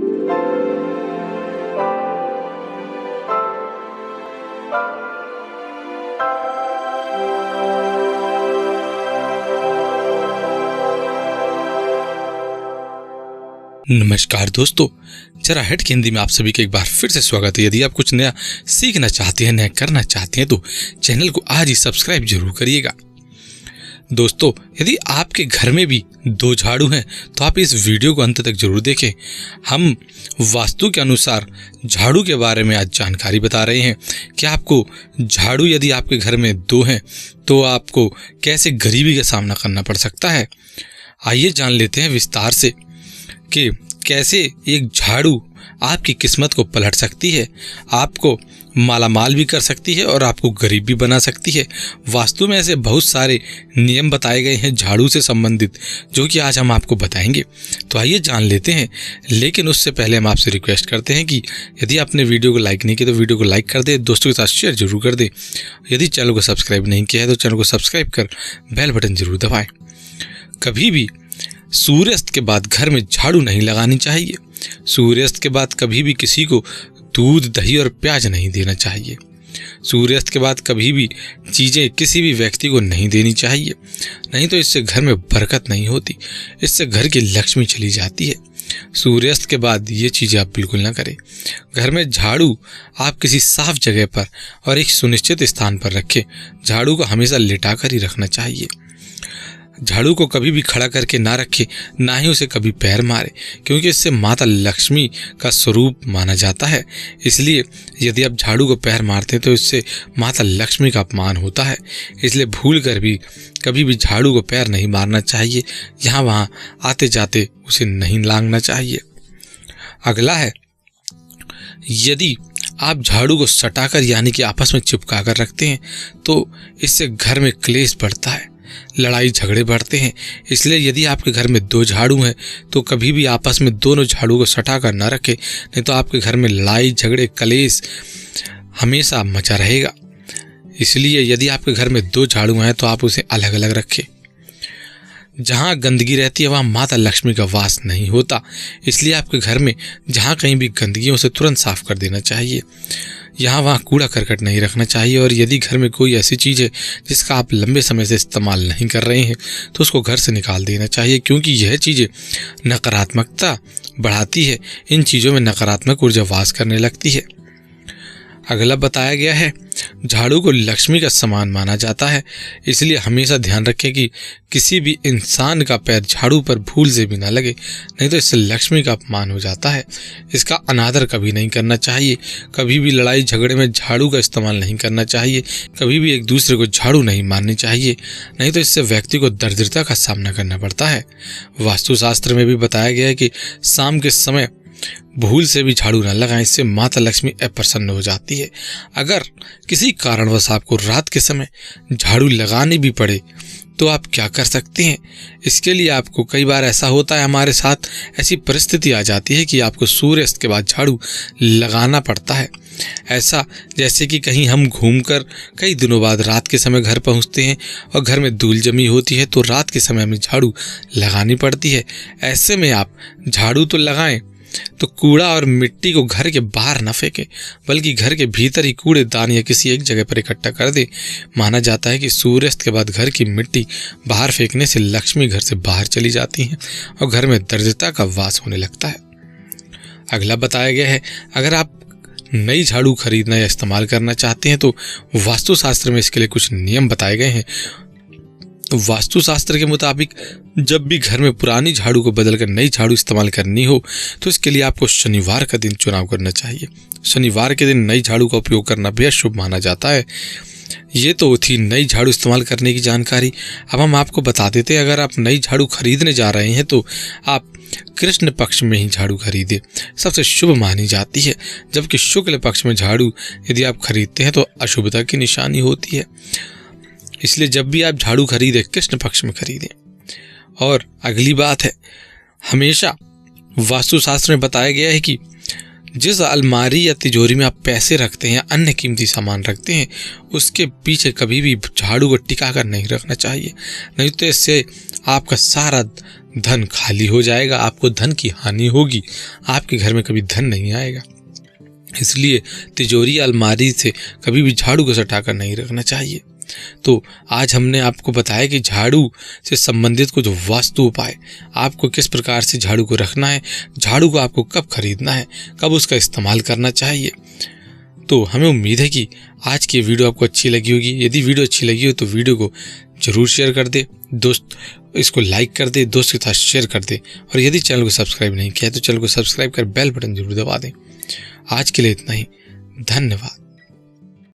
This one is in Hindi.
नमस्कार दोस्तों, जरा हेड की हिंदी में आप सभी का एक बार फिर से स्वागत है। यदि आप कुछ नया सीखना चाहते हैं, नया करना चाहते हैं तो चैनल को आज ही सब्सक्राइब जरूर करिएगा। दोस्तों, यदि आपके घर में भी 2 झाड़ू हैं तो आप इस वीडियो को अंत तक जरूर देखें। हम वास्तु के अनुसार झाड़ू के बारे में आज जानकारी बता रहे हैं कि आपको झाड़ू यदि आपके घर में 2 हैं तो आपको कैसे गरीबी का सामना करना पड़ सकता है। आइए जान लेते हैं विस्तार से कि कैसे एक झाड़ू आपकी किस्मत को पलट सकती है, आपको मालामाल भी कर सकती है और आपको गरीब भी बना सकती है। वास्तु में ऐसे बहुत सारे नियम बताए गए हैं झाड़ू से संबंधित, जो कि आज हम आपको बताएंगे। तो आइए जान लेते हैं, लेकिन उससे पहले हम आपसे रिक्वेस्ट करते हैं कि यदि आपने वीडियो को लाइक नहीं किया तो वीडियो को लाइक कर दे, दोस्तों के साथ शेयर जरूर कर दे। यदि चैनल को सब्सक्राइब नहीं किया है तो चैनल को सब्सक्राइब कर बेल बटन जरूर दबाएं। कभी भी सूर्यास्त के बाद घर में झाड़ू नहीं लगानी चाहिए। सूर्यास्त के बाद कभी भी किसी को दूध, दही और प्याज नहीं देना चाहिए। सूर्यास्त के बाद कभी भी चीज़ें किसी भी व्यक्ति को नहीं देनी चाहिए, नहीं तो इससे घर में बरकत नहीं होती, इससे घर की लक्ष्मी चली जाती है। सूर्यास्त के बाद ये चीज़ें आप बिल्कुल ना करें। घर में झाड़ू आप किसी साफ जगह पर और एक सुनिश्चित स्थान पर रखें। झाड़ू को हमेशा लिटा कर ही रखना चाहिए। झाड़ू को कभी भी खड़ा करके ना रखे, ना ही उसे कभी पैर मारे, क्योंकि इससे माता लक्ष्मी का स्वरूप माना जाता है। इसलिए यदि आप झाड़ू को पैर मारते हैं तो इससे माता लक्ष्मी का अपमान होता है। इसलिए भूल कर भी कभी भी झाड़ू को पैर नहीं मारना चाहिए। यहाँ वहाँ आते जाते उसे नहीं लांघना चाहिए। अगला है, यदि आप झाड़ू को सटाकर यानी कि आपस में चिपका कर रखते हैं तो इससे घर में क्लेश बढ़ता है, लड़ाई झगड़े बढ़ते हैं। इसलिए यदि आपके घर में 2 झाड़ू हैं तो कभी भी आपस में दोनों झाड़ू को सटा कर न रखें, नहीं तो आपके घर में लड़ाई झगड़े कलेश हमेशा मचा रहेगा। इसलिए यदि आपके घर में 2 झाड़ू हैं तो आप उसे अलग अलग रखें। जहाँ गंदगी रहती है वहाँ माता लक्ष्मी का वास नहीं होता। इसलिए आपके घर में जहाँ कहीं भी गंदगी है उसे तुरंत साफ कर देना चाहिए। यहाँ वहाँ कूड़ा करकट नहीं रखना चाहिए। और यदि घर में कोई ऐसी चीज़ है जिसका आप लंबे समय से इस्तेमाल नहीं कर रहे हैं तो उसको घर से निकाल देना चाहिए, क्योंकि यह चीज़ें नकारात्मकता बढ़ाती है। इन चीज़ों में नकारात्मक ऊर्जा वास करने लगती है। अगला बताया गया है, झाड़ू को लक्ष्मी का समान माना जाता है। इसलिए हमेशा ध्यान रखें कि किसी भी इंसान का पैर झाड़ू पर भूल से भी ना लगे, नहीं तो इससे लक्ष्मी का अपमान हो जाता है। इसका अनादर कभी नहीं करना चाहिए। कभी भी लड़ाई झगड़े में झाड़ू का इस्तेमाल नहीं करना चाहिए। कभी भी एक दूसरे को झाड़ू नहीं मारनी चाहिए, नहीं तो इससे व्यक्ति को दरिद्रता का सामना करना पड़ता है। वास्तुशास्त्र में भी बताया गया है कि शाम के समय भूल से भी झाड़ू न लगाएं, इससे माता लक्ष्मी अप्रसन्न हो जाती है। अगर किसी कारणवश आपको रात के समय झाड़ू लगानी भी पड़े तो आप क्या कर सकते हैं? इसके लिए आपको कई बार ऐसा होता है, हमारे साथ ऐसी परिस्थिति आ जाती है कि आपको सूर्यास्त के बाद झाड़ू लगाना पड़ता है। ऐसा जैसे कि कहीं हम घूमकर कई दिनों बाद रात के समय घर पहुंचते हैं और घर में धूल जमी होती है तो रात के समय हमें झाड़ू लगानी पड़ती है। ऐसे में आप झाड़ू तो लगाएं तो कूड़ा और मिट्टी को घर के बाहर न फेंके, बल्कि घर के भीतर ही कूड़ेदान या किसी एक जगह पर इकट्ठा कर दे। माना जाता है कि सूर्यास्त के बाद घर की मिट्टी बाहर फेंकने से लक्ष्मी घर से बाहर चली जाती है और घर में दरिद्रता का वास होने लगता है। अगला बताया गया है, अगर आप नई झाड़ू खरीदना या इस्तेमाल करना चाहते हैं तो वास्तुशास्त्र में इसके लिए कुछ नियम बताए गए हैं। वास्तुशास्त्र के मुताबिक जब भी घर में पुरानी झाड़ू को बदलकर नई झाड़ू इस्तेमाल करनी हो तो इसके लिए आपको शनिवार का दिन चुनाव करना चाहिए। शनिवार के दिन नई झाड़ू का उपयोग करना बेहद शुभ माना जाता है। ये तो थी नई झाड़ू इस्तेमाल करने की जानकारी। अब हम आपको बता देते हैं, अगर आप नई झाड़ू खरीदने जा रहे हैं तो आप कृष्ण पक्ष में ही झाड़ू खरीदें, सबसे शुभ मानी जाती है। जबकि शुक्ल पक्ष में झाड़ू यदि आप खरीदते हैं तो अशुभता की निशानी होती है। इसलिए जब भी आप झाड़ू खरीदें कृष्ण पक्ष में खरीदें। और अगली बात है, हमेशा वास्तुशास्त्र में बताया गया है कि जिस अलमारी या तिजोरी में आप पैसे रखते हैं या अन्य कीमती सामान रखते हैं उसके पीछे कभी भी झाड़ू को टिका कर नहीं रखना चाहिए, नहीं तो इससे आपका सारा धन खाली हो जाएगा, आपको धन की हानि होगी, आपके घर में कभी धन नहीं आएगा। इसलिए तिजोरी अलमारी से कभी भी झाड़ू को सटाकर नहीं रखना चाहिए। तो आज हमने आपको बताया कि झाड़ू से संबंधित कुछ वास्तु उपाय, आपको किस प्रकार से झाड़ू को रखना है, झाड़ू को आपको कब खरीदना है, कब उसका इस्तेमाल करना चाहिए। तो हमें उम्मीद है कि आज की वीडियो आपको अच्छी लगी होगी। यदि वीडियो अच्छी लगी हो तो वीडियो को जरूर शेयर कर दे, दोस्त इसको लाइक कर दे, दोस्त के साथ शेयर कर दे, और यदि चैनल को सब्सक्राइब नहीं किया है तो चैनल को सब्सक्राइब कर बेल बटन जरूर दबा दें। आज के लिए इतना ही, धन्यवाद।